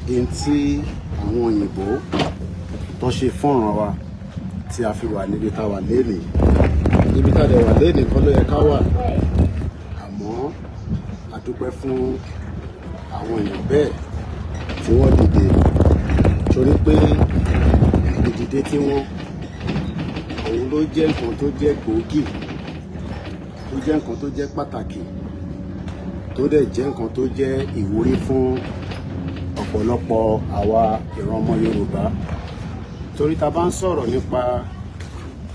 in tí àwọn òyìnbó tó ṣe fọ́nrán wa tí a fi wà níbi tá wà lénìí. Níbi tá dẹ̀ wà lénìí kọ́ ló yẹ ká wà, àmọ́ a dúpẹ́ fún àwọn èèyàn bẹ́ẹ̀ tí wọ́n dìde, torí pé ìdìde tí wọ́n òun ló jẹ́ nǹkan tó jẹ́ gbòógì, tó jẹ́ nǹkan tó jẹ́ pàtàkì, tó dẹ̀ jẹ́ nǹkan tó jẹ́ ìwúrí fún ọ̀pọ̀lọpọ̀ àwa ìran ọmọ Yorùbá. Torí tá bá ń sọ̀rọ̀ nípa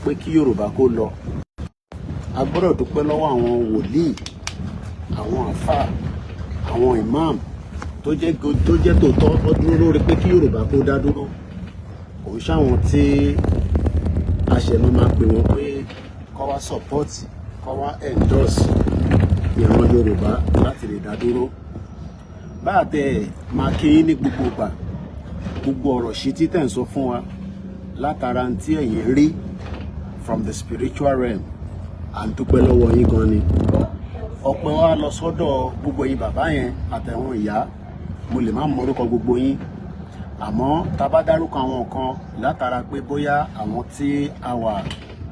pé kí Yorùbá kó lọ, a gbọ́dọ̀ dúpẹ́ lọ́wọ́ àwọn wòlíì, àwọn àfáà, àwọn imam tó jẹ́ tòótọ́ ó dúró lórí pé kí Yorùbá kó dá dúró. Kò ń ṣàwọn tí a ṣẹ̀ máa pè wọ́n pé kó wá support, kó wá endorse ìran Yorùbá láti lè dá dúró. Báà tẹ máa kí yín ní gbogbo ìgbà, gbogbo ọ̀rọ̀ ṣí títẹ̀ ń sọ fún wa látara tí ẹ̀yin rí from the spiritual realm, à ń dúpẹ́ lọ́wọ́ yín gan ni. Ọpẹ́ wa lọ sọ́dọ̀ gbogbo yín bàbá yẹn àtàwọn ìyá, mo lè má mọ orúkọ gbogbo yín, àmọ́ tá bá dárúkọ àwọn kan látara pé bóyá àwọn tí a wà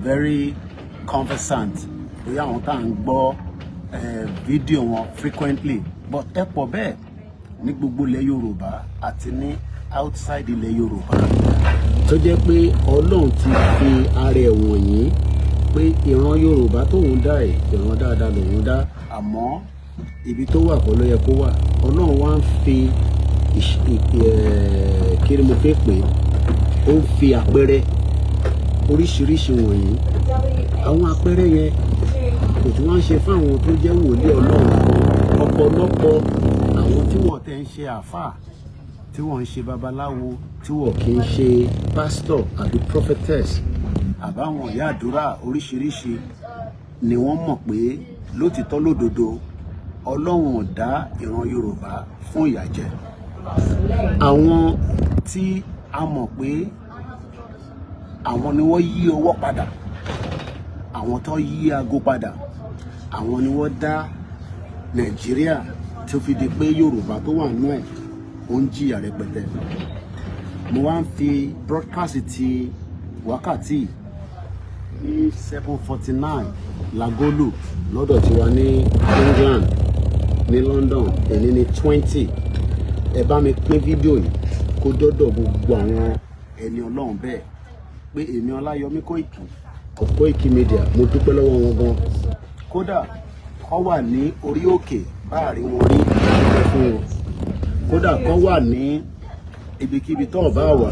very conversant, bóyá àwọn tá à ń gbọ́ fídíò wọn frequently, but ẹ pọ̀ bẹ́ẹ̀ ní gbogbo ilẹ̀ Yorùbá àti ní outside ilẹ̀ Yorùbá, tó jẹ́ pé Ọlọ́run ti fi ara ẹ̀ wọ̀nyí pé ìran Yorùbá tóun dá ẹ̀ ìran dáadáa lòun dá, àmọ́ ibi tó wà kọ́ ló yẹ kó wà. Ọlọ́run wá ń fi kí ni mo fẹ́ pè é, ó ń fi àpẹẹrẹ oríṣiríṣi wọ̀nyí. Àwọn àpẹẹrẹ yẹn kò tí wọ́n ń ṣe fáwọn tó jẹ́ wòlíì Ọlọ́run, ọ̀pọ̀lọpọ̀ àwọn tí wọ́n tẹ̀ ń ṣe àfáà, tí wọ́n ń ṣe babaláwo, tí wọ́n kì í ṣe pastor àbí prophetess àbáwọn ìyá àdúrà oríṣiríṣi, ni wọ́n mọ̀ pé lótìtọ́ lódodo Ọlọ́run ò dá ìran Yorùbá fún ìyàjẹ. Àwọn tí a mọ̀ pé àwọn ni wọ́n yí ọwọ́ padà, àwọn tó yí aago padà, àwọn ni wọ́n dá Nàìjíríà tó fi di pé Yorùbá tó wà nínú ẹ̀ ó ń jìyà rẹpẹtẹ. Mo wá ń fi broadcast ti wákàtí ní 7:49 lagolu lọ́dọ̀ tiwa ní England, ní London, èní ní 20. Ẹ bá mi pín fídíò yìí kó dọ́dọ̀ gbogbo àwọn ẹni Ọlọ́run bẹ́ẹ̀ pé èmi Ọláyọmí Koiki Media, mo dúpẹ́ lọ́wọ́ wọn gan. Kódà kọ́ wà ní orí òkè báàrí wọn rí ìdúpẹ́ fún wọn, kódà kọ́ wà ní ibikíbi tó bá wà,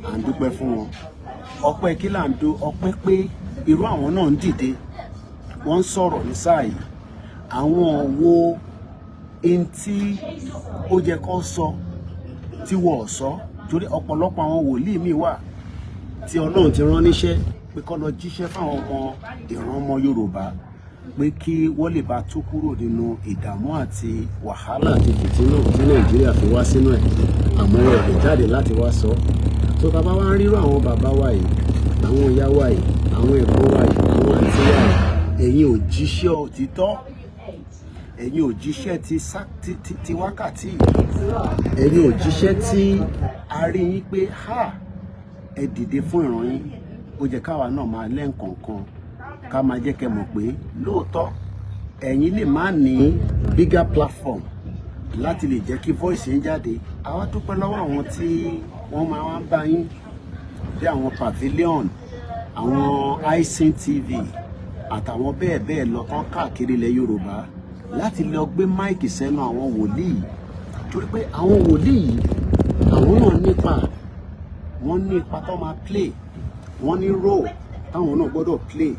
à ń dúpẹ́ fún wọn. Ọpẹ́ kí là ń do ọpẹ́ pé irú àwọn náà ń dìde, wọ́n ń sọ̀rọ̀ ní sáà yìí. Àwọn wo in tí ó jẹ́ kó sọ tí wọ́n ò sọ, torí ọ̀pọ̀lọpọ̀ àwọn wòlíì míì wà tí Ọlọ́run ti rán níṣẹ́ pé kó lọ jíṣẹ́ fáwọn ìran ọmọ Yorùbá pé kí wọ́n lè bá tú kúrò nínú ìdààmú àti wàhálà àti fìtínà tí Nàìjíríà fi wá sínú ẹ̀, àmọ́ wọn ò lè jáde láti wá sọ. tó bàbá wa ń rírọ àwọn bàbá wa yìí, àwọn ìyá wa yìí, àwọn ẹ̀gbọ́n wa yìí, àwọn àǹtí wa yìí, ẹ̀yin ò jíṣẹ́ òtítọ́, ẹ̀yin ò jíṣẹ́ ti wákàtí, ẹ̀yin ò jíṣẹ́ tí a rí yín pé ẹ dìde fún ìran yín. Ó jẹ́ káwa náà máa lẹ́ǹkọ̀ọ̀kan ká máa jẹ́ kẹ́ mọ̀ pé lóòótọ́ ẹ̀yin lè má ní bigger platform láti lè jẹ́ kí voice yín jáde. Àwa dúpẹ́ lọ́wọ́ àwọn tí wọ́n máa wá bá yín bí àwọn Pavilion, àwọn iSing TV àtàwọn bẹ́ẹ̀ bẹ́ẹ̀ lọ tán káàkiri ilẹ̀ Yorùbá láti lọ gbé máìkì sẹ́nu àwọn wòlíì, torí pé àwọn wòlíì yìí àwọn náà nípa, wọ́n ní ipa tó máa play, wọ́n ní role táwọn náà gbọ́dọ̀ play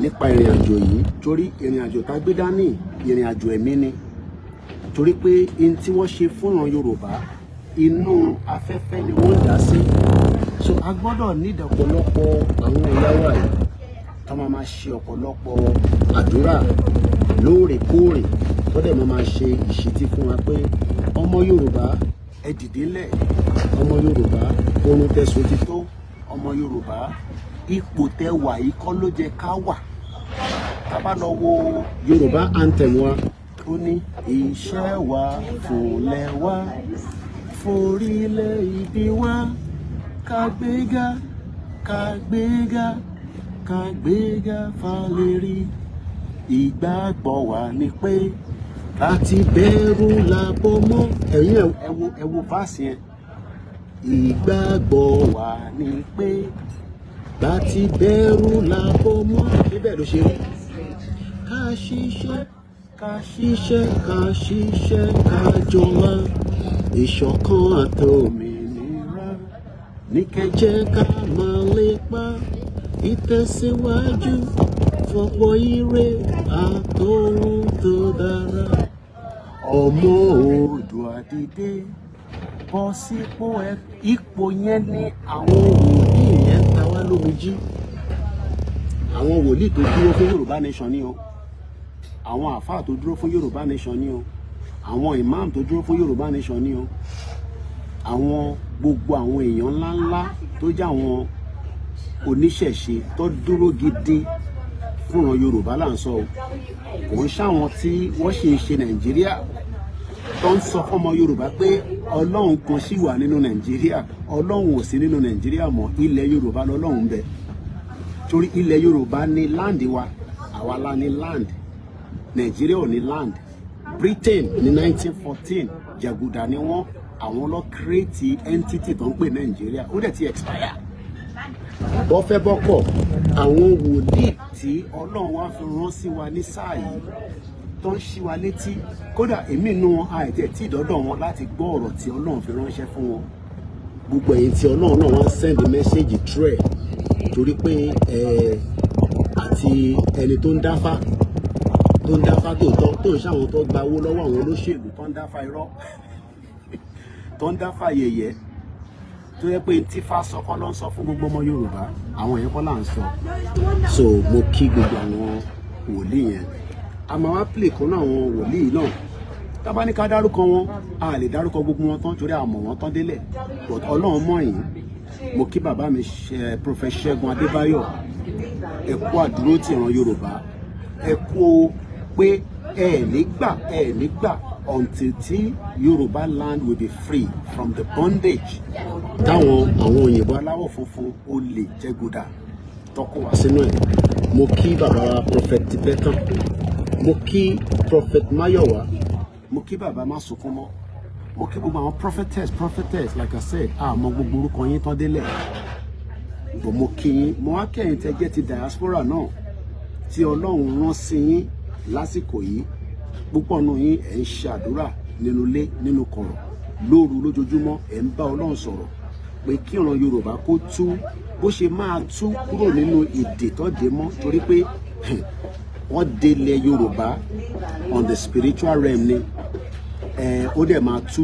nípa ìrìn àjò yìí, torí ìrìn àjò tá gbé dání ìrìn àjò ẹ̀mí ni, torí pé in tí wọ́n ṣe fúnran Yorùbá inú afẹ́fẹ́ ni wọ́n dá sí. So a gbọ́dọ̀ nídìí ọ̀pọ̀lọpọ̀ àwọn ìyá wa yìí tó máa ṣe ọ̀pọ̀lọpọ̀ àdúrà lóòrèkóòrè, tó dẹ̀ máa ṣe ìṣítí fún wa pé ọmọ Yorùbá ẹ dìde lẹ̀, ọmọ Yorùbá oorun tẹ̀sùn ti tó, ọmọ Yorùbá ipò tẹ wà yìí kọ́ ló jẹ́ ká wà. Ká bá lọ wo Yorùbá anthem wa, ó ní iṣẹ́ wa fúnlẹ̀ wa forílẹ̀-èdè wa kàgbéga kàgbéga kàgbéga fàlérí. Ìgbàgbọ́ wa ni pé láti bẹ̀rù làbọ̀ mọ́. Ẹ̀yin ẹ wo fásì yẹn. Ìgbàgbọ́ wa ni pé láti bẹ̀rù làbọ̀ mọ́. Níbẹ̀ ló ṣe rí. Ká ṣiṣẹ́ ká ṣiṣẹ́ ká ṣiṣẹ́ ká jọlá. Ìṣọ̀kan àtòmìnira ní kẹjẹ ká máa lépa. Ìtẹ̀síwájú fọ̀pọ̀ ire àtòhun tó dára. Ọmọ Oòduà dìde bọ́ sípò ipò yẹn ní àwọn wòlíì yẹn ta wá lómijì. Àwọn wòlíì tó dúró fún Yorùbá nation ni o. Àwọn àfáà tó dúró fún Yorùbá nation ni o. Àwọn imam tó dúró fún Yorùbá nation ni o. Àwọn gbogbo àwọn èèyàn ńláńlá tó jẹ́ àwọn oníṣẹ̀ṣe tó dúró gidi fúnran Yorùbá là ń sọ o. Kò ń ṣàwọn tí wọ́n ṣe ń ṣe Nàìjíríà tó ń sọ fọ́mọ Yorùbá pé Ọlọ́run kan ṣì wà nínú Nàìjíríà. Ọlọ́run ò sí nínú Nàìjíríà mọ́. Ilẹ̀ Yorùbá lọ́lọ́run ń bẹ. Torí ilẹ̀ Yorùbá ní land wa, àwa la ní land. Nàìjíríà ò ní land. Britain ní 1914 jàgùdà ni wọ́n, àwọn ló create entity tó ń pè Nàìjíríà. Ó dẹ̀ ti expire. Bọ́ fẹ́ bọ́kọ̀, àwọn wòlíì tí Ọlọ́run wá fi rán sí wa ní sáà yìí tó ń ṣí wa létí. Kódà èmi inú wọn àìtẹ́ tí ìdọ́dọ̀ wọn láti gbọ́ ọ̀rọ̀ tí Ọlọ́run fi ránṣẹ́ fún wọn. Gbogbo ẹ̀yin tí Ọlọ́run náà wọ́n send message through ẹ̀ torí pé àti ẹni tó ń dáfá tòótọ́ tó ń ṣàwọn tó gba owó lọ́wọ́ àwọn olóṣèlú tó ń dáfá irọ́ tó ń dáfá yẹ̀yẹ́ tó yẹ pé tí fa sọkọ ló ń sọ fún gbogbo ọmọ Yorùbá, àwọn yẹn kọ́ là ń sọ. So mo kí gbogbo àwọn wòlíì yẹn. A máa wá play kan náà àwọn wòlíì náà. Tá bá ní ká dárúkọ wọn, a lè dárúkọ gbogbo wọn tán torí a mọ̀ wọ́n tán délẹ̀. But Ọlọ́run mọ̀ yín. Mo kí bàbá mi Prophet Ṣẹ́gun Adébáyọ̀. Ẹ kú àdúró tí ìran Yorùbá. Ẹ kú pé ẹ ní gbà until tí Yorùbá land will be free from the bondage táwọn àwọn òyìnbó aláwọ̀ funfun olè jẹgúdà tọkọ wá sínú ẹ̀. Mo kí bàbá wa Prophet Tibetan. Mo kí Prophet Mayowa. Mo kí bàbá Masukunmọ́. Mo kí gbogbo àwọn prophetess like I said, àmọ́ gbogbo orúkọ yín tán délẹ̀. Bò mo kí yín, mo wá kẹ́yìn tẹ́ jẹ́ ti diaspora náà tí Ọlọ́run rán sí yín lásìkò yìí. Púpọ̀ nù yín ẹ̀ ń ṣàdúrà nínú ilé nínú kọ̀rọ̀ lóru lójoojúmọ́ ẹ̀ ń bá Ọlọ́run sọ̀rọ̀ pé kí ìran Yorùbá kó tú bó ṣe máa tú kúrò nínú ìdè tó dé mọ́ torí pé wọ́n délẹ̀ Yorùbá on the spiritual realm ni. Ó dẹ̀ máa tú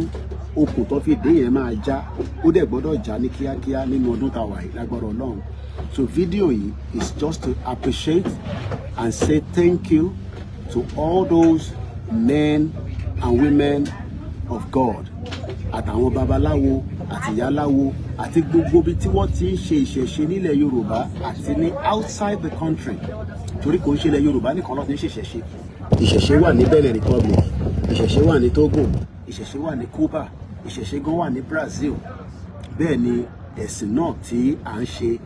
okùn tó fi dé yẹn máa já. Ó dẹ̀ gbọ́dọ̀ já ní kíákíá nínú ọdún tá a wà yìí lágbára Ọlọ́run. So fídíò yìí is just to appreciate and say thank you to all those men and women of God. Àtàwọn babaláwo àti ìyáláwo àti gbogbo bí tí wọ́n ti ń ṣe ìṣẹ̀ṣe nílẹ̀ Yorùbá àti ní outside the country. Torí kò ń ṣe ilẹ̀ Yorùbá nìkan ló ti ń ṣe ìṣẹ̀ṣe. Ìṣẹ̀ṣe wà ní Benin Republic, ìṣẹ̀ṣe wà ní Togo, ìṣẹ̀ṣe wà ní Cuba, ìṣẹ̀ṣe gan wà ní Brazil. Bẹ́ẹ̀ ni ẹ̀sìn náà tí à ń ṣe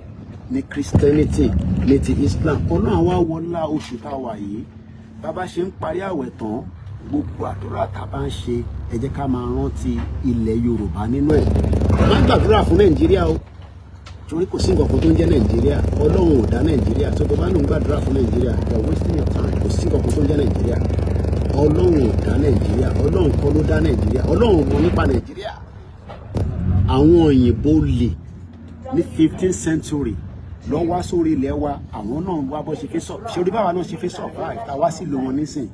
ní Christianity ní ti Islam. Ọlọ́run wá wọlá oṣù tá a wà yìí. Bàbá ṣe ń parí àwẹ̀ tán, gbogbo àdúrà tá a bá ń ṣe ẹ jẹ́ ká máa rántí ilẹ̀ Yorùbá nínú ẹ̀. Má gbàdúrà fún Nàìjíríà o torí kò sí nǹkan kan tó ń jẹ́ Nàìjíríà. Ọlọ́run ò dá Nàìjíríà. tó bá lóun gbàdúrà fún Nàìjíríà you are wasting your time. Kò sí nǹkan kan tó ń jẹ́ Nàìjíríà. Ọlọ́run ò dá Nàìjíríà. Ọlọ́run kọ́ ló dá Nàìjíríà. Ọlọ́run mọ̀ nípa Nàìjíríà. Àwọn òyìnbó lè ní 15th century lọ wá sórí ilẹ̀ wa. Àwọn náà wá bọ́ ṣe fi sọ ṣe orí báwa náà ṣe fi survive tá a wá sí ìlú wọn nísìn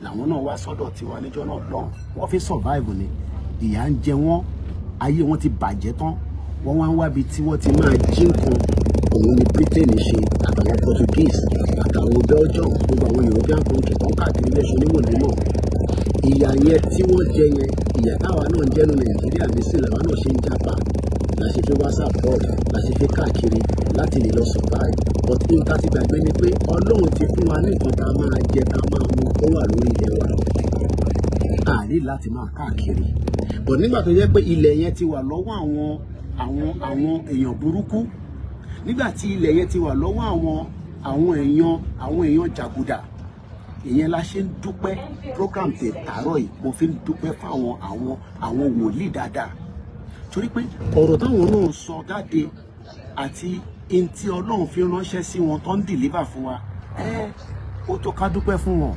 làwọn náà wá sọ́dọ̀ tiwa níjọ́ náà lọ́hùn. Wọ́n fi survive ni. Ìyà ń jẹ wọ́n, ayé wọn ti bàjẹ́ tán. Wọ́n wá ń wábi tí wọ́n ti máa jí nǹkan. Òun ni Britain ṣe àtàwọn Portuguese àtàwọn Belgium gbogbo àwọn European country tó ń káàkiri lẹ́sọ̀ oníwòlé náà. Ìyà yẹn tí wọ́n jẹ yẹn, ìyà táwa náà ń jẹ́nu Nàìjíríà nísìn làwa náà ṣe ń jápa. La ṣe fi WhatsApp board, la ṣe fi káàkiri láti lè lọ survive. But nǹkan ti gbàgbé ni pé Ọlọ́run ti fún wa ní nǹkan tá a máa jẹ tá a máa mu ó wà lórí ilẹ̀ wa. àní láti máa káàkiri but nígbà tó jẹ́ pé ilẹ̀ yẹn ti wà lọ́wọ́ àwọn èèyàn burúkú, nígbà tí ilẹ̀ yẹn ti wà lọ́wọ́ àwọn èèyàn jàgùdà, ìyẹn la ṣe ń dúpẹ́ program tè tààrọ̀ yìí mo fi ń dúpẹ́ fáwọn àwọn wòlíì dáadáa, torí pé ọ̀rọ̀ táwọn náà sọ jáde àti in tí Ọlọ́run fi ránṣẹ́ sí wọn tó ń deliver fún wa ó tó ká dúpẹ́ fún wọn,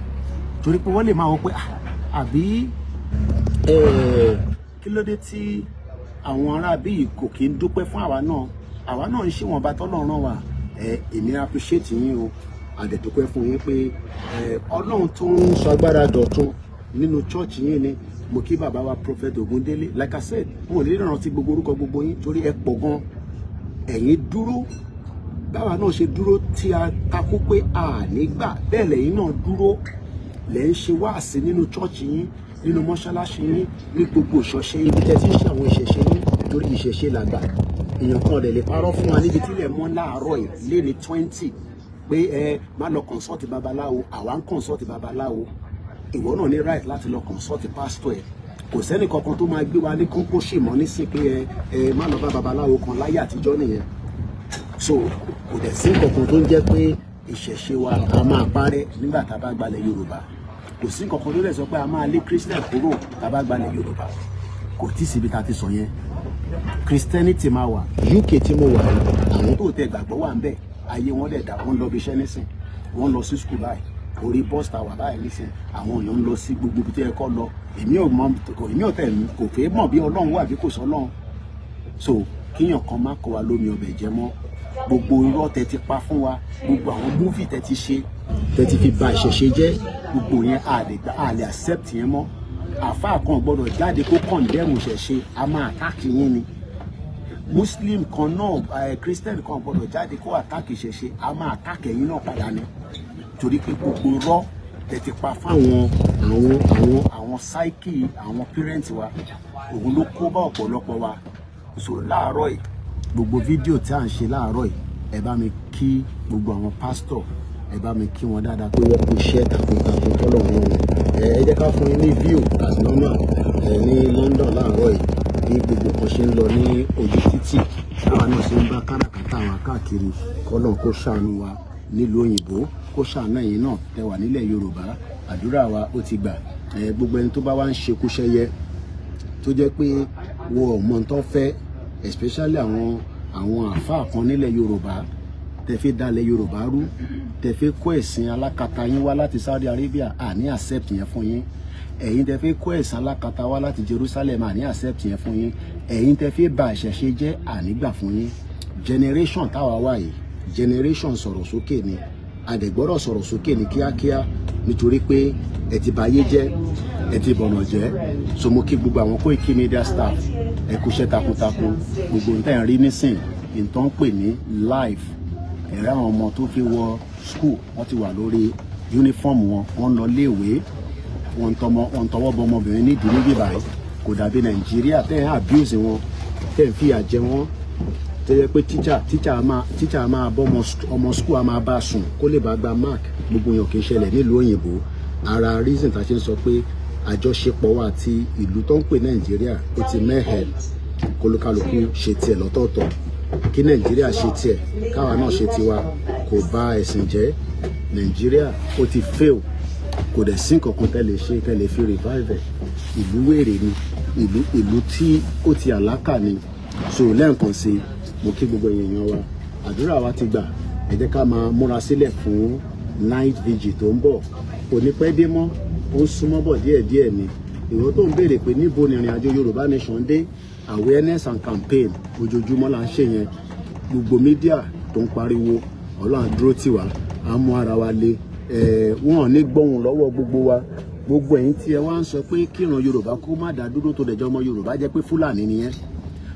torí pé wọ́n lè máa wọ pé àbí kí ló dé tí àwọn ará bí yìí kò kí ń dúpẹ́ fún àwa náà ń ṣe wọn bá tọ́lọ́run rán wa. Èmi appreciate yín o, àdẹ̀dúpẹ́ fún yín pé Ọlọ́run tó ń sọ agbára dọ̀tun nínú church yín ni. Mo kí bàbá wa Prophet Ogundele, like I said mo lè rántí gbogbo orúkọ gbogbo yín torí ẹ pọ̀ gan, ẹ̀yin dúró báwa náà ṣe dúró tí a takú pé a nígbà bẹ́ẹ̀ lẹ́yìn náà dúró lẹ́ ń ṣe wáàsí nínú church yín, nínú mọ́ṣáláṣí yín, ní gbogbo ìṣọ̀ṣe ibi tẹ́ ti ń ṣe àwọn ìṣẹ̀ṣe yín, torí ìṣẹ̀ṣe làgbà. Èèyàn kan lè parọ́ fún wa níbi tílẹ̀ mọ́ láàárọ̀ yìí lé ní 20 pé má lọ consult babaláwo, àwa ń consult babaláwo, ìwọ náà ní right láti lọ consult pastor ẹ̀. Kò sẹ́ni kankan tó máa gbé wa ní kókó ṣì mọ́ nísìn pé má lọ bá babaláwo kan láyé àtijọ́ nìyẹn. So kò dẹ̀ sí kankan tó ń jẹ́ pé ìṣẹ̀ṣe wa a máa parẹ́ nígbà tá a bá gbalẹ̀ Yorùbá. Kò sí kankan tó lè sọ pé a máa lé Christian kúrò tá a bá gbalẹ̀ Yorùbá. Kò tí síbi tá a ti sọ yẹn. Christianity máa wà, UK tí mo wà àwọn tó tẹ gbàgbọ́ wà ń bẹ̀, ayé wọn dẹ̀ dà, wọ́n lọ bí iṣẹ́ nísìn, wọ́n lọ sí school báyìí, orí bọ́ọ̀sì wà báyìí nísìn, àwọn èèyàn ń lọ sí gbogbo ibi tí ẹ kọ́ lọ. Èmi ò tẹ̀ kò fẹ́ mọ̀ bí Ọlọ́run wà bí kò sọ Ọlọ́run. So kíyàn kan má kó wa lómi ọbẹ̀ jẹ mọ́, gbogbo irọ́ tẹ ti pa fún wa, gbogbo àwọn múfì tẹ ti ṣe, tẹ ti fi ba ìṣẹ̀ṣe jẹ́, gbogbo yẹn a lè accept yẹn mọ́. Àfáà kan gbọ́dọ̀ jáde kó condemn ìṣẹ̀ṣe, a máa attack yín ni. Muslim kan náà Christian kan gbọ́dọ̀ jáde kó attack ìṣẹ̀ṣe, a máa attack ẹ̀yin náà padà ni, torí pé gbogbo irọ́ tẹ ti pa fáwọn àwọn psyche àwọn parents wa, òun ló kó bá ọ̀pọ̀lọpọ̀ wa. So láàárọ̀ yìí gbogbo fídíò tí à ń ṣe láàárọ̀ yìí ẹ bá mi kí gbogbo àwọn pastor, ẹ bá mi kí wọn dáadáa pé wọ́n kú iṣẹ́ takuntakun tọ́lọ̀ wọn. Ẹ jẹ́ ká fún yín ní view as normal ní London láàárọ̀ yìí bí gbogbo kan ṣe ń lọ ní ojú títì, àwọn náà ṣe ń bá káràkátà wa káàkiri. Kọ́lọ́n kó ṣàánú wa nílùú òyìnbó, kó ṣàánú ẹ̀yin náà tẹ́ wà nílẹ̀ Yorùbá. Àdúrà wa ó ti gbà. Gbogbo ẹni tó bá wá ń ṣekúṣẹyẹ tó jẹ́ pé wọn ò mọ tó fẹ́, especially àwọn àfáà kan nílẹ̀ Yorùbá tẹ́ fi dalẹ̀ Yorùbá rú, tẹ́ fi kó ẹ̀sìn alákatá yín wá láti Saudi Arabia, àní accept yẹn fún yín. Ẹ̀yin tẹ́ fi kó ẹ̀sìn alákatá wá láti Jerusalem, àní accept yẹn fún yín. Ẹ̀yin tẹ́ fi bà ìṣẹ̀ṣe jẹ́, àní gbà fún yín. Generation táwa wà yìí, generation sọ̀rọ̀ sókè ni, àdẹ̀gbọ́dọ̀ sọ̀rọ̀ sókè ní kíákíá, nítorí pé ẹ ti báyé jẹ́, ẹ ti bọ̀nà jẹ́. So mo kí gbogbo àwọn Koiki Media staff, ẹ kúṣẹ́ takuntakun. Gbogbo nǹkan ẹ̀ rí nísìn nǹkan pè ní live. Ẹ̀rẹ́ àwọn ọmọ tó fi wọ school, wọ́n ti wà lórí uniform wọn, wọ́n lọ léèwé, wọ́n tọwọ́ bọ ọmọbìnrin nídìí níbí báyìí. Kò dàbí Nàìjíríà tẹ́ ẹ̀ abuse wọn, tẹ́ ẹ̀ fìyà jẹ wọ́n, tẹ́ yẹ pé teacher máa bọ́ ọmọ school a máa bá sùn kó lè bá gba mark. Gbogbo yẹn kì í ṣẹlẹ̀ nílùú òyìnbó. Ara reason tá a ṣe ń sọ pé àjọṣepọ̀ wa àti ìlú tó ń pè Nàìjíríà ó ti mẹ́hẹ̀, kólúkálukú ṣe tiẹ̀ lọ́tọ̀ọ̀tọ̀. Kí Nàìjíríà ṣe tiẹ̀, káwa náà ṣe tiwa, kò bà ẹ̀sìn jẹ́. Nàìjíríà ó ti fail, kò dẹ̀ sí nǹkan tẹ́ lè ṣe tẹ́ lè fi revive ẹ̀. Ìlú wèrè ni, ìlú tí ó ti àlákà ni. So lẹ́ẹ̀kan sí mo kí gbogbo èèyàn wa, àdúrà wa ti gbà. Ẹ jẹ́ ká máa múra sílẹ̀ fún night vigil tó ń bọ̀. Kò ní pẹ́ dé mọ́, ó ń súnmọ́ bọ̀ díẹ̀díẹ̀ ni. Ìwọ tó ń béèrè pé níbo ni ìrìn àjò Yorùbá Nation dé, awareness and campaign ojoojúmọ́ là ń ṣe yẹn. Gbogbo mídíà tó ń pariwo Ọlọ́run dúró tì wá, á mú ara wa le. Wọn ò ní gbóhùn lọ́wọ́ gbogbo wa. Gbogbo ẹ̀yin tí ẹ wá ń sọ pé kíran Yorùbá kó má dá dúró tó dẹjọ́ ọmọ Yorùbá jẹ́ pé Fúlàní nìyẹn.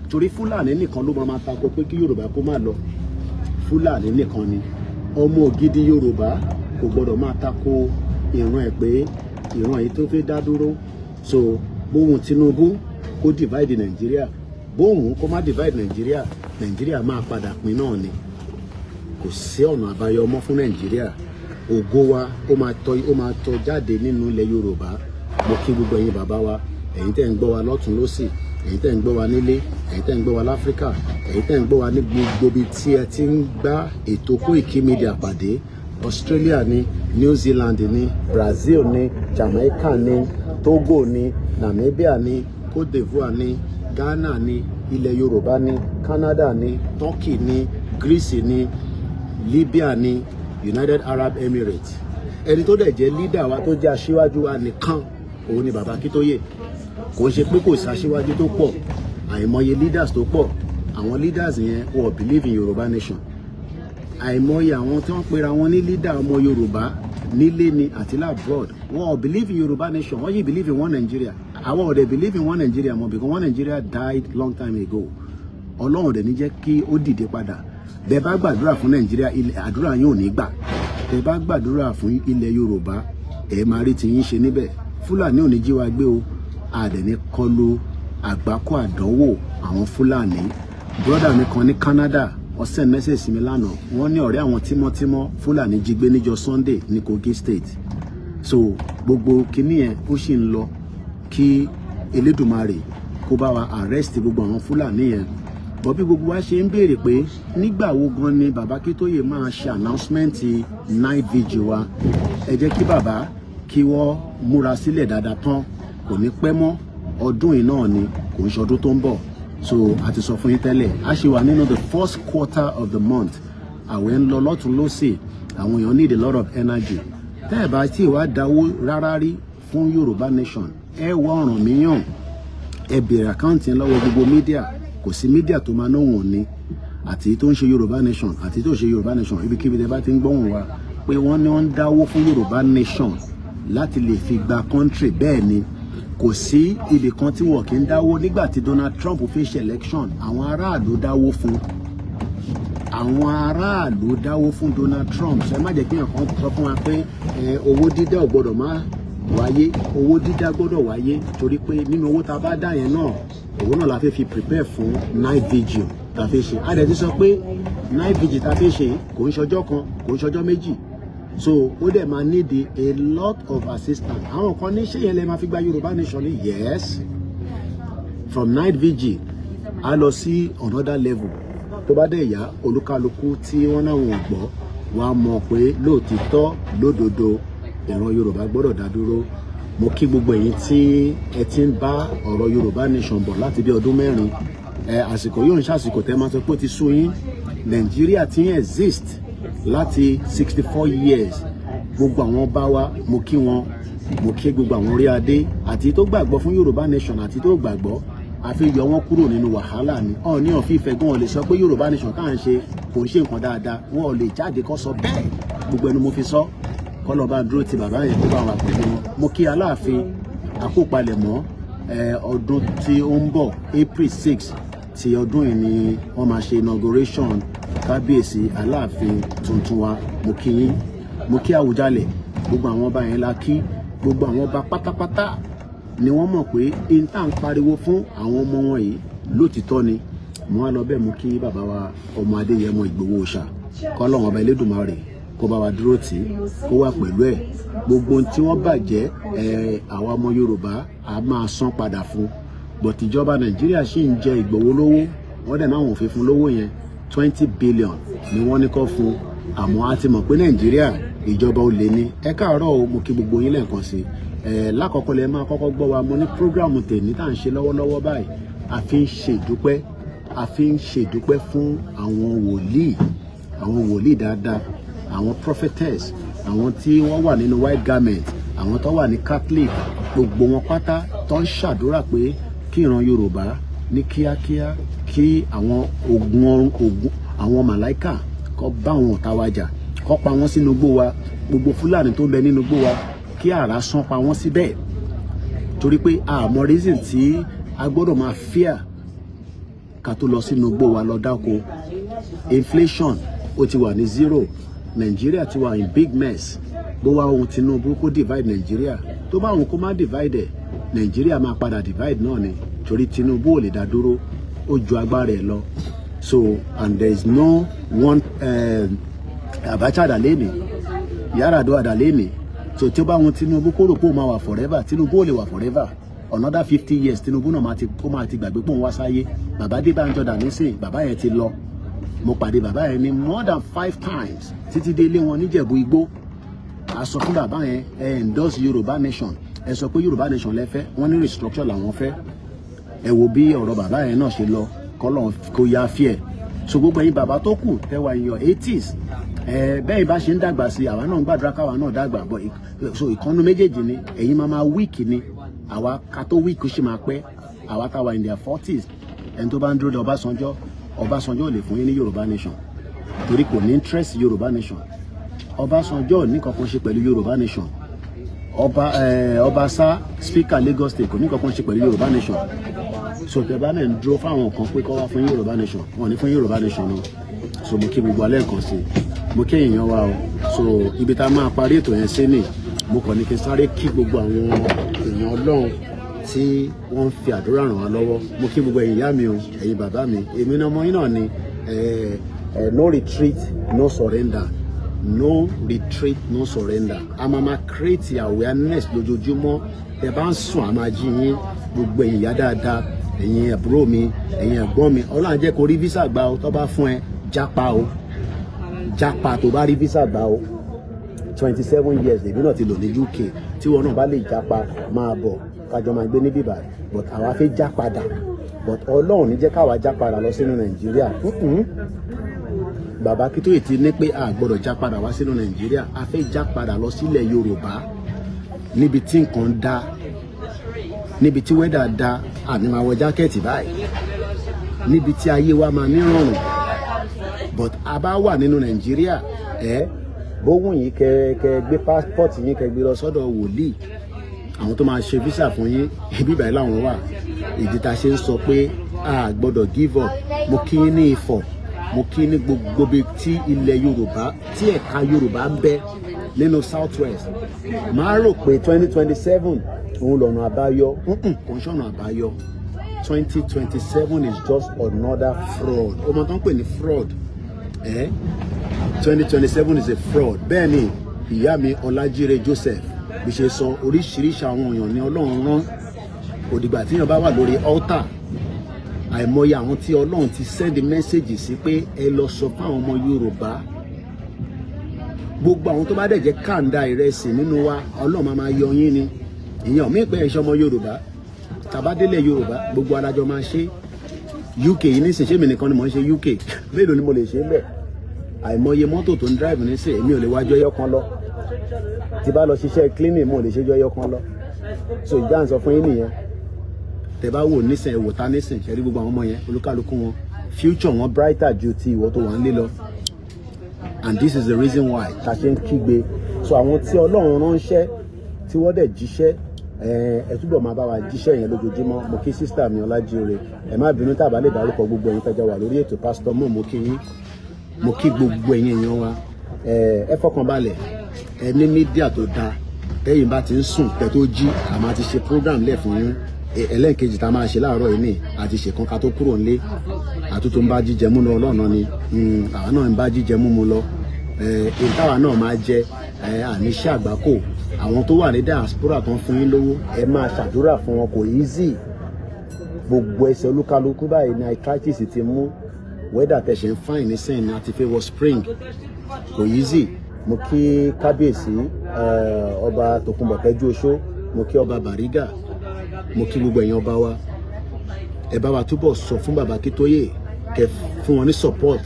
Torí Fúlàní nìkan ló máa tako pé kí Yorùbá kó má lọ. Fúlàní nìkan ni. Ọmọ ògidì Yorùbá kò gbọdọ̀ máa tako ìran ẹ̀ pé ìran yìí tó fẹ́ dá dúró. So bóhun Tinubu kó divide Nàìjíríà, bóhun kó má divide Nàìjíríà, Nàìjíríà máa padà pín náà ni. Kò sí ọ̀nà àbáyọ mọ́ fún Nàìjíríà. Ògo wa ó máa tọ́ jáde nínú ilẹ̀ Yorùbá. mo kí gbogbo ẹ̀yin bàbá wa, ẹ̀yin tẹ́ ń gbọ́ wa lọ́tún lósì, ẹ̀yin tẹ́ ń gbọ́ wa nílé, ẹ̀yin tẹ́ ń gbọ́ wa láfíríkà, ẹ̀yin tẹ́ ń gbọ́ wa ní gbogbo ibi tí ẹ ti ń gbá ètò Koiki Media pàdé. Australia ni, New Zealand ni, Brazil ni, Jamaica ni, Togo ni, Namibia ni, Cote d'Ivoire ni, Ghana ni, ilẹ̀ Yorùbá ni, Canada ni, Turkey ni, Greece ni, Libya ni, United Arab Emirates. Ẹni tó dẹ̀ jẹ́ leader wa tó jẹ́ aṣíwájú wa nìkan òun ni bàbá Akíntóyè. Kò ń ṣe pé kò sí aṣíwájú tó pọ̀, àìmọye leaders tó pọ̀. Àwọn leaders yẹn wọ́n believe in Yorùbá nation. Àìmọye àwọn tí wọ́n pera wọn ní leader ọmọ Yorùbá nílé ni àti labroad, wọ́n believe in Yorùbá nation, wọ́n yìí believe in one Nigeria. Àwọn ọ̀dẹ̀ believe in one Nigeria mọ́ because one Nigeria died long time ago. Ọlọ́run dẹ̀ ní jẹ́ kí ó dìde padà. Bẹ́ẹ̀ bá gbàdúrà fún Nàìjíríà, àdúrà yín ò ní gbà. Bẹ́ẹ̀ bá gbàdúrà fún ilẹ̀ Yorùbá, ẹ máa rí tiyín ṣe níbẹ̀. Fúlàní ò ní jí wa gbé o, àdẹ̀ ní kọlu àgbákò àdánwò àwọn Fúlàní. Brother mi kan ní Canada, wọ́n send message sí mi lánàá, wọ́n ní ọ̀rẹ́ àwọn tímọ́tímọ́ Fúlàní jí gbé níjọ́ Sunday ní Kogi State. So gbogbo kinní yẹn ó sì ń lọ kí Elédùmarè kó bá wa arrest gbogbo àwọn Fúlàní yẹn. Bọ́ bí gbogbo wa ṣe ń béèrè pé nígbà wo gan ni bàbá Akíntóyè máa ṣe announcement night vigil wa, ẹ jẹ́ kí bàbá kí wọ́n múra sílẹ̀ dáadáa tán, kò ní pẹ́ mọ́, ọdún yìí náà ni, kò ń ṣọdún tó ń bọ̀. So a ti sọ fún yín tẹ́lẹ̀, a ṣe wà nínú the first quarter of the month. Àwẹ̀ ń lọ lọ́tún lósì, àwọn èèyàn need a lot of energy. Tẹ́ ẹ̀ bá tí ìwà dáwó rárá rí fún Yorùbá nation, ẹ wọ ọ̀ràn míyàn, ẹ bèrè àkáǹtì lọ́wọ́ gbogbo mídíà. Kò sí mídíà tó máa náwó ní, àti tó ń ṣe Yorùbá nation àti tó ń ṣe Yorùbá nation, ibikíbi tẹ́ bá ti ń gbóhùn wa pé wọ́n ní wọ́n ń dáwó fún Yorùbá nation láti lè fi gba country. Bẹ́ẹ̀ ni, kò sí ibì kan tí wọ́n kì í dáwó. Nígbà tí Donald Trump fi ṣe election, àwọn aráàlú dáwó fún, àwọn aráàlú dáwó fún Donald Trump. Ṣé má jẹ́ kí nǹkan sọ fún wa pé owó dídá ò gbọ́dọ̀ má wáyé, owó dídá gbọ́dọ̀ wáyé, torí pé nínú owó tá a bá dá yẹn náà, owó náà la fẹ́ fi prepare fún night vigil tá a fẹ́ ṣe. A dẹ̀ ti sọ pé night vigil tá a fẹ́ ṣe kò ń ṣọjọ́ kan, kò ń ṣọjọ́ méjì. So ó dẹ̀ máa need a lot of assistance. Àwọn kan ní ṣé yẹn lè máa fi gba Yorùbá nation ní? Yes. From night vigil a lọ sí another level. Tó bá dẹ̀ yá, olúkálukú tí wọ́n náà wọ́n gbọ́ wá mọ̀ pé lóòtítọ́ lódodo ìran Yorùbá gbọ́dọ̀ dá dúró. Mo kí gbogbo ẹ̀yin tí ẹ ti ń bá ọ̀rọ̀ Yorùbá nation bọ̀ láti bí ọdún mẹ́rin. Àsìkò yóò ń ṣàsìkò tẹ́ máa sọ pé ó ti sú yín. Nàìjíríà ti ń exist láti 64 years. Gbogbo àwọn ọba wa mo kí wọn, mo kí gbogbo àwọn orí adé àti tó gbàgbọ́ fún Yorùbá nation àti tó gbàgbọ́, àfi yọ wọn kúrò nínú wàhálà ni. Ní ọ̀fíìfẹ́ gan wọn lè sọ pé Yorùbá nation tá à ń ṣe kò ń ṣe nǹkan dáadáa, wọn ò lè jáde kó sọ bẹ́ẹ̀. Gbogbo ẹnu mo fi sọ, kọ́lọ́ bá dúró ti bàbá yẹn tó bá wà pẹ̀lú wọn. Mo kí Aláàfin àkópalẹ̀mọ́ ọdún tí ó ń bọ̀ April 6 ti ọdún yìí ni wọ́n máa ṣe inauguration kábíyèsí Aláàfin tuntun wa. Mo kí yín, mo kí Àwùjalẹ̀, gbogbo àwọn ọba yẹn la kí, gbogbo àwọn ọba pátápátá ni wọ́n mọ̀ pé ìta ń pariwo fún àwọn ọmọ wọn yìí lótìtọ́ ni. Mo wá lọ bẹ́ẹ̀ mo kí bàbá wa ọmọ Adéyẹmọ Ìgbòho Òòṣà, kọ́lọ́run ọba Elédùmarè kó bá wa dúró tì, kó wà pẹ̀lú ẹ̀. Gbogbo ohun tí wọ́n bàjẹ́ àwa ọmọ Yorùbá a máa san padà fún. But ìjọba Nàìjíríà sì ń jẹ Ìgbòho lówó, wọ́n dẹ̀ náà wọ́n fi fún lówó yẹn 20 billion ni wọ́n ní kó fún. Àmọ́ a ti mọ̀ pé Nàìjíríà ìjọba olè ni. Ẹ káàárọ̀ o, mo kí gbogbo yín lẹ́ẹ̀kan sí. Lákọ̀ọ́kọ́ lẹ máa kọ́kọ́ gbọ́ wa, mo ní prógráàmù tèmi tá à ń ṣe lọ́wọ́lọ́wọ́ báyìí. A fi ń ṣèdúpẹ́ fún àwọn wòlíì dáadáa, àwọn prophetess, àwọn tí wọ́n wà nínú white garment, àwọn tó wà ní Catholic, gbogbo wọn pátá tó ń ṣàdúrà pé kí ìran Yorùbá ní kíákíá, kí àwọn ogun àwọn màláìkà kó bá àwọn ọ̀tá wa jà, kó pa wọ́n sínú igbó wa. Gbogbo Fúlàní tó ń bẹ nínú igbó wa, kí àrá sán pa wọ́n síbẹ̀. Torí pé àmọ́ reason tí a gbọ́dọ̀ máa fear ká tó lọ sínú igbó wa lọ dáko. Inflation ó ti wà ní zero. Nàìjíríà ti wà in big mess. Bó wá ohun Tinubu kó divide Nàìjíríà, tó bá ohun kó má divide Nàìjíríà máa padà divide náà ni. Torí Tinubu ò lè dá dúró, ó ju agbára ẹ̀ lọ. So and there is no one Abacha Adalemi, Yar'Adua Adalemi. so tí ó bá wọn Tinubu kó rò pé ó máa wà forever, Tinubu ò lè wà forever. Another 50 years Tinubu náà máa ti gbàgbé pé òun wá sáyé. Bàbá Adébánjọ dà nísìn, bàbá yẹn ti lọ. Mo pàdé bàbá yẹn ní more than 5 times títí dé ilé wọn níjẹ̀bú Igbó. A sọ fún bàbá yẹn endorse Yorùbá nation, ẹ sọ pé Yorùbá nation lẹ́fẹ́, wọ́n ní restructure làwọn fẹ́. Ẹ wo bí ọ̀rọ̀ bàbá yẹn náà ṣe lọ, kọ́lọ̀ kó yá fíẹ̀. So gbogbo ẹ̀yin bàbá tó kù tẹ́wà in your 80s, bẹ́ẹ̀ bá ṣe ń dàgbà sí àwa náà ń gbàdúrà káwa náà dàgbà, but so ìkànnù méjèèjì ni, ẹ̀yin máa weak ni, àwa ká tó weak ó ṣì máa pẹ́, àwa táwa in their 40s, ẹni tó bá ń dúró de Ọbásanjọ́ ò lè fún yín ní Yorùbá nation torí kò ní interest Yorùbá nation. Ọbásanjọ́ ò ní kankan ṣe pẹ̀lú Yorùbá nation. Ọbaṣá speaker Lagos State kò ní kankan ṣe pẹ̀lú Yorùbá nation. So tẹ́ bá náà ń dúró fáwọn kan pé kó wá fún Yorùbá nation, wọn ní fún Yorùbá nation náà. So mo kí gbogbo alẹ́ nǹkan sí mo kí èèyàn wa o. So ibi tá a máa parí ètò yẹn sí ni mo kàn ní kí n sáré kí gbogbo àwọn èèyàn Ọlọ́run tí wọ́n ń fi àdúrà ràn wá lọ́wọ́. Mo kí gbogbo ẹ̀yin ìyá mi o, ẹ̀yin bàbá mi, èmi náà ọmọ yín náà ni no retreat no surrender, no retreat no surrender. A máa create awareness lójoojúmọ́. Ẹ bá ń sùn a máa jí yín, gbogbo ẹ̀yin ìyá dáadáa, ẹ̀yin àbúrò mi, ẹ̀yin ẹ̀gbọ́n mi, Ọlọ́run jẹ́ kó rí visa gbà o. Tó bá fún ẹ jápa o, jápa tó bá rí visa gbà o. 27 years èmi náà ti lò ní UK, tí wọn náà bá lè jápa máa bọ̀ kájọ máa gbé ní bíbá, but àwa fẹ́ já padà, but Ọlọ́run ní jẹ́ káwa já padà lọ sínú Nàìjíríà. Bàbá Akíntóyè ti ní pé a gbọ́dọ̀ já padà wá sínú Nàìjíríà, a fẹ́ já padà lọ sílẹ̀ Yorùbá níbi tí nǹkan dá, níbi tí wẹ́dà dá, àní máa wọ jákẹ́ẹ̀tì báyìí, níbi tí ayé wa máa ní rọrùn. But a bá wà nínú Nàìjíríà, bówùn yìí kẹ gbé passport yín kẹ gbé lọ sọ́dọ̀ wòlíì, àwọn tó máa ṣe visa fún yín, ibi ìbàyí làwọn wà. Ìdí tá a ṣe ń sọ pé a gbọ́dọ̀ give up. Mo kí yín ní Ifọ̀, mo kí ní gbogbo ibi tí ilẹ̀ Yorùbá, tí ẹ̀ka Yorùbá ń bẹ nínú South West. Máa rò pé 2027 òun lọ́nà àbáyọ, kò ń ṣọ̀nà àbáyọ. 2027 is just another fraud. Ọmọ tó ń pè ní fraud, 2027 is a fraud. Bẹ́ẹ̀ ni ìyá mi Ọlájíre Joseph bí ṣe sọ, oríṣiríṣi àwọn èèyàn ní Ọlọ́run rán. Òdìgbà tí èèyàn bá wà lórí altar, àìmọye àwọn tí Ọlọ́run ti send message sí pé ẹ lọ sọ fún àwọn ọmọ Yorùbá. Gbogbo àwọn tó bá dẹ̀ jẹ́ kàńdà ìrẹsì nínú wa, Ọlọ́run máa yọ yín ni. Ìyẹn mi pé ẹ̀ṣọ́ ọmọ Yorùbá, tàbádélẹ̀ Yorùbá, gbogbo alájọ máa ṣe. UK yìí nísìn, ṣé mi nìkan ni mò ń ṣe UK? Mélòó ni mo lè ṣe bẹ́ẹ̀? Àìmọye mọ́tò tó ń drive nísìn, èmi ò lè wájú ẹyọ kan lọ. Tí bá lọ ṣiṣẹ́ cleaning, mo lè ṣèjọ ẹyọ kan lọ. So ìjà ń sọ fún yín nìyẹn. Tẹ́ bá wò nísìn, ẹ̀wò ta nísìn, ṣe rí gbogbo àwọn ọmọ yẹn, olúkálùkù wọn, future wọn brighter ju ti ìwọ tó wà ń lé lọ. And this is the reason why ta ṣe ń kígbe. So àwọn tí Ọlọ́run ránṣẹ́, tí wọ́n dẹ̀ jíṣẹ́, ẹ túbọ̀ máa bá wa jíṣẹ́ yẹn lójoojúmọ́. Mo kí sísítà mi Ọlájíre, ẹ má bínú tá a bá lè dárúkọ gbogbo ẹ̀yin tẹ́jọ wà lórí ètò Pastor Mo, mo kí yín, mo kí gbogbo ẹ̀yin èèyàn wa. Ẹ fọkàn balẹ̀, ẹ ní mídíà tó dáa, tẹ́yìn bá ti ń sùn tẹ́ tó jí, a máa ti ṣe program lẹ̀ fún yín. Ẹlẹ́ẹ̀kejì tá a máa ṣe láàárọ̀ yìí ni àti ṣèkan ká tó kúrò nílé, àtúntò ń bá jíjẹ mú lọ lọ́nà ni, àwa náà ń bá jíjẹ mú mu lọ. Ìtawà náà máa jẹ àníṣe àgbákò. Àwọn tó wà ní diaspora tó ń fún yín lówó, ẹ máa ṣàdúrà fún wọn, kò easy. Gbogbo ẹsẹ̀ olúkálukú báyìí ní arthritis ti mú, wẹ́dà tẹ̀sẹ̀ ń fáìn ní sẹ́yìn ní àti favour spring, kò easy. Mo kí kábíyèsí ọba Tòkunbọ̀ Tẹ́jú Oṣó, mo kí ọba Bàrígà, mo kí gbogbo ẹ̀yin ọba wa. Ẹ bá wa túbọ̀ sọ fún bàbá Akíntóyè, kẹ́ fún wọn ní support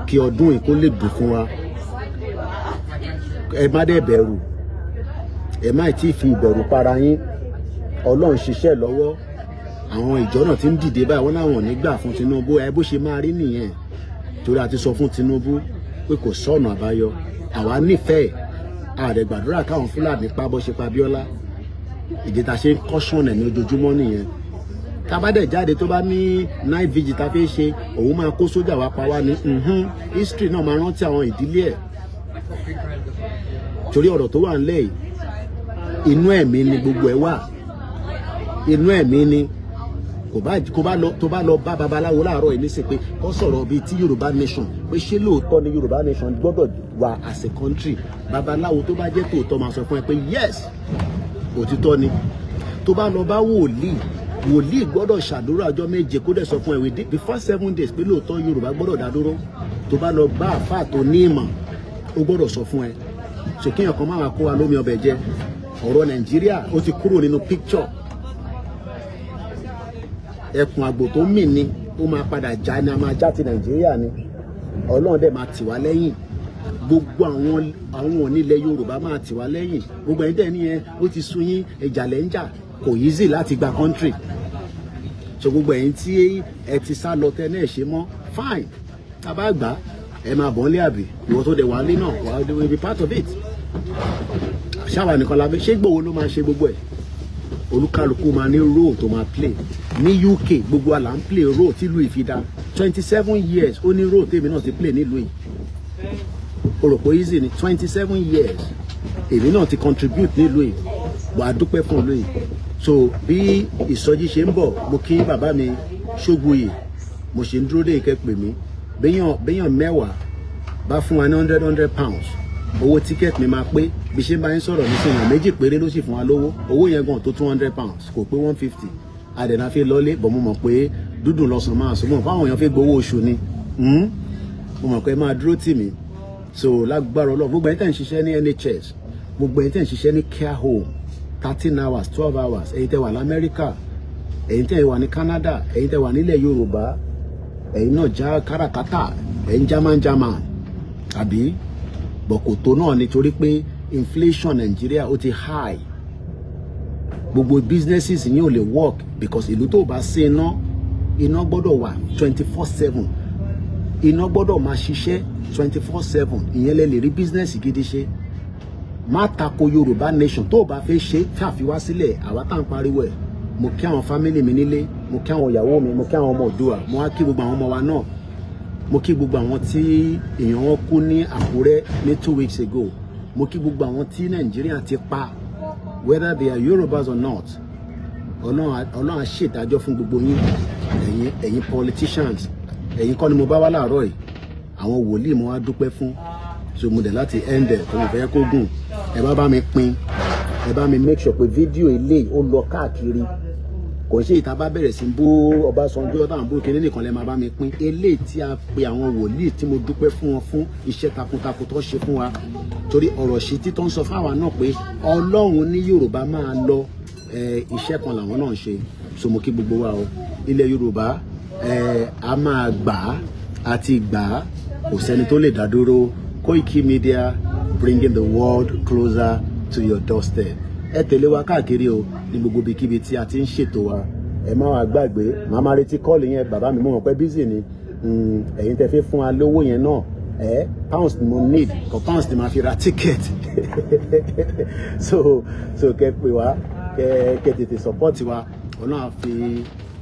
kí ọdún yìí kó lè dùn fún wa. Ẹ má dẹ̀ bẹ̀rù, ẹ má tí ì fi ìbẹ̀rù para yín. Ọlọ́run ṣiṣẹ́ lọ́wọ́, àwọn ìjọ náà ti ń dìde báyìí, wọ́n láwọn ò ní gbà fún Tinubu. Bó ṣe máa rí nìyẹn, torí a ti sọ fún Tinubu pé kò sọ̀nà àbáyọ. Àwa nífẹ̀ẹ́, ààrẹ gbàdúrà káwọn Fúlàní pa bó ṣe pa Abíọ́lá. Ìdí ta ṣe ń kọ́ṣọ̀nà ní ojoojúmọ́ nìyẹn. Tabadẹ̀ jáde tó bá ní night vigil ta fẹ́ ṣe, òun máa kó sójà wá pa wá ní. History náà máa rántí àwọn ìdílé ẹ̀. Torí ọ̀rọ̀ tó wà ńlẹ̀ yìí, inú ẹ̀mí ni gbogbo ẹ̀ wà, inú ẹ̀mí ni tó bá lọ bá babaláwo láàárọ̀ yìí nísìn pé kó sọ̀rọ̀ bíi ti Yorùbá nation pé ṣé lóòótọ́ ni Yorùbá nation gbọ́dọ̀ wà as a country, babaláwo tó bá jẹ́ tòótọ́ máa sọ fún ẹ pé yes òtítọ́ ni. tó bá lọ bá wòlíì gbọ́dọ̀ ṣàdúrà ọjọ́ méje kó dẹ̀ sọ fún ẹ before 7 days pé lóòótọ́ Yorùbá gbọ́dọ̀ dá dúró. tó bá lọ bá àfáà tó ní ìmọ̀ ó gbọ́dọ̀ sọ fún ẹ. ṣèkíyàn kan máa kó wa lómi ọbẹ̀ jẹ. ọ̀rọ̀ Nàìjíríà ó ti kúrò nínú picture. ẹkùn àgbò tó mì ní ó máa padà já ni a máa já ti Nàìjíríà ni. Ọlọ́run dẹ̀ máa tì wá lẹ́yìn. gbogbo àwọn onílẹ̀ Yorùbá máa tì wá lẹ́yìn. gbogbo ẹ̀yin tẹ̀ nìyẹn ó ti sú yín ẹ̀jà lẹ́ńjà kò easy láti gba country. so gbogbo ẹ̀yin tí ẹ ti sá lọ tẹ́ náà ṣe mọ́ fine tá a bá gbà ẹ máa bọ̀ nílé àbí ìwọ tó dẹ̀ wà lé náà wà á will be part of it. ṣáwa nìkan la fi ṣé gbòòwò ló máa ṣe gbogbo ẹ̀. olúkálùkù máa ní role tó máa play. ní UK gbogbo àlà ń play role tí ìlú ìfidá 27 years ó ní role tèmi náà ti play nílùú yìí. òròpó easy ni 27 years èmi náà ti contribute nílùú yìí wàá dúpẹ́ fún ìlú yìí. so bí ìsọjí ṣe ń bọ̀ mo kí bàbá mi Ṣógbóyè mo ṣe ń dúró dé ìkẹ́ pè mí béèyàn 10 bá fún wa ní 100 pounds owó tíkẹ́ẹ̀tì mi máa pé bí ṣe ń bá yín sọ̀rọ̀ ní sèèyàn méjì péré ló sì fún wa lówó owó yẹn gan tó 200 pounds kò pé 150 àdènà fi lọ́lé bọ̀ mo mọ̀ pé dúdùn lọ́sàn máa sọ mọ̀ fáwọn èèyàn fi gbowó oṣù ni mo mọ̀ pé máa dúró tì mí. so lágbára Ọlọ́run gbogbo ẹ̀yin tẹ̀ ń ṣiṣẹ́ ní NHS gbogbo ẹ̀yin tẹ̀ ń ṣiṣẹ́ ní care home 13 hours 12 hours ẹ̀yin tẹ̀ wà lamẹ́ríkà ẹ̀yin tẹ̀ wà ní Canada ẹ̀yin tẹ̀ wà nílẹ̀ Yorùbá ẹ̀yin náà já káràkátà ẹ̀yin german àbí bọ̀kòtò náà nítorí pé inflation Nàìjíríà ó ti high gbogbo businesses yín ò lè work because ìlú tó bá sí iná gbọ́dọ̀ wà 24/7 iná gbọ́dọ̀ máa ṣiṣẹ́ 24/7 ìyẹn lè lè rí business gidi ṣe. má tako Yorùbá nation tó bá fẹ́ ṣe fàfiwá sílẹ̀ àwa tá à ń pariwo ẹ̀. mo kí àwọn family mi nílé mo kí àwọn ìyàwó mi mo kí àwọn ọmọ Oòduà mo wá kí gbogbo àwọn ọmọ wa náà mo kí gbogbo àwọn tí èèyàn wọn kú ní Àkúrẹ́ ní 2 weeks ago mo kí gbogbo àwọn tí Nàìjíríà ti pa whether they are Yorùbás or not. Ọlọ́run á ṣèdájọ́ fún gbogbo yín ẹ̀yin politicians ẹ̀yin kọ́ ni mo bá wá láàárọ̀ yìí àwọn wòlíì mo wá dúpẹ́ fún. so mo dẹ̀ láti end ẹ̀ tó mo fẹ́ kó gùn ẹ bá mi pín ẹ bá mi make sure pé fídíò ilé ó lọ káàkiri kò ṣe ìta bá bẹ̀rẹ̀ sí bó Ọbásanjọ́ táwọn bó kéré nìkan lẹ́ máa bá mi pín eléyìí tí a pe àwọn wòlíì tí mo dúpẹ́ fún wọn fún iṣẹ́ takuntakun tó ṣe fún wa torí ọ̀rọ̀ ṣì tí tó ń sọ fáwa náà pé Ọlọ́run ní Yorùbá máa lọ iṣẹ́ kan làwọn náà ń ṣe. so mo kí gbogbo wa o ilẹ̀ Yorùbá a máa gbà á àti gbà á kò sẹ́ni tó lè dá dúró. Koiki Media bringing the world closer to your doorstep. ẹ tẹ̀lé wa káàkiri o ní gbogbo ibikíbi tí a ti ń ṣètò wa. ẹ má wá gbàgbé màá máa retí kọ́ọ̀lù yẹn bàbá mi mọ̀ pé busy ni ẹ̀yin tẹ́ fẹ́ fún wa lówó yẹn náà pounds ni mo need kò pounds ni màá fi ra ticket so kẹ́ pè wá kẹ́ tètè support wa Ọlọ́run á fi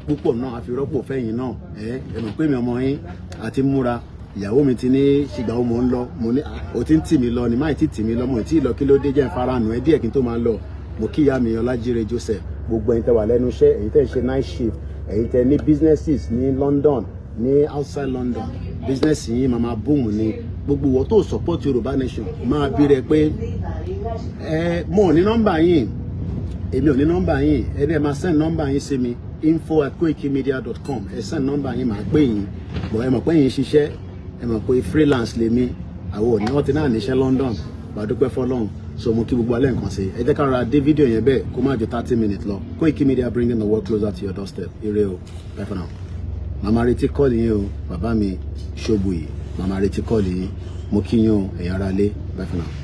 púpọ̀ náà á fi rọ́pò fẹ́yìn náà ẹ mọ̀ pé mi ọmọ yín àti múra ìyàwó mi ti ní ṣìgbà ó mò ń lọ mo ní o ti ń tì mí lọ ni máì tí tì mí lọ mo ì tí ì lọ kí ló dé jẹ́ ìfarahàn ẹ díẹ̀ kí n tó máa lọ. mo kí ìyá mi Ọlájíre Joseph gbogbo ẹ̀yin tẹ́ wà lẹ́nu iṣẹ́ ẹ̀yin tẹ́ ń ṣe night shift ẹ̀yin tẹ́ ní businesses ní London ní outside London business yín máa boom ni gbogbo wọ́n tó support Yorùbá nation máa bí rẹ pé mo ò ní nọ́mbà yín èmi ò ní nọ́mbà yín ẹ dẹ́ máa send nọ́mbà yín sí mi info@koikimedia.com ẹ send nọ́mbà yín máa pè yín bọ̀ ẹ mọ̀ pé yín ṣiṣẹ́ ẹ mọ̀ pé freelance lèmi àwọn òní wọ́n ti náà níṣẹ́ London gbàdúpẹ́ fọlọ́run so mo kí gbogbo alẹ́ nǹkan sí ẹ jẹ́ ká ra dé fídíò yẹn bẹ́ẹ̀ kó má ju 30 minutes lọ. Koiki Media bringing the world closer to your doorstep. ire o bye for now. màmá retí kọ́ọ̀lì yín o bàbá mi Ṣógbóyè màmá retí kọ́ọ̀lì yín mo kí yín o ẹ̀yin ará lé bye for now.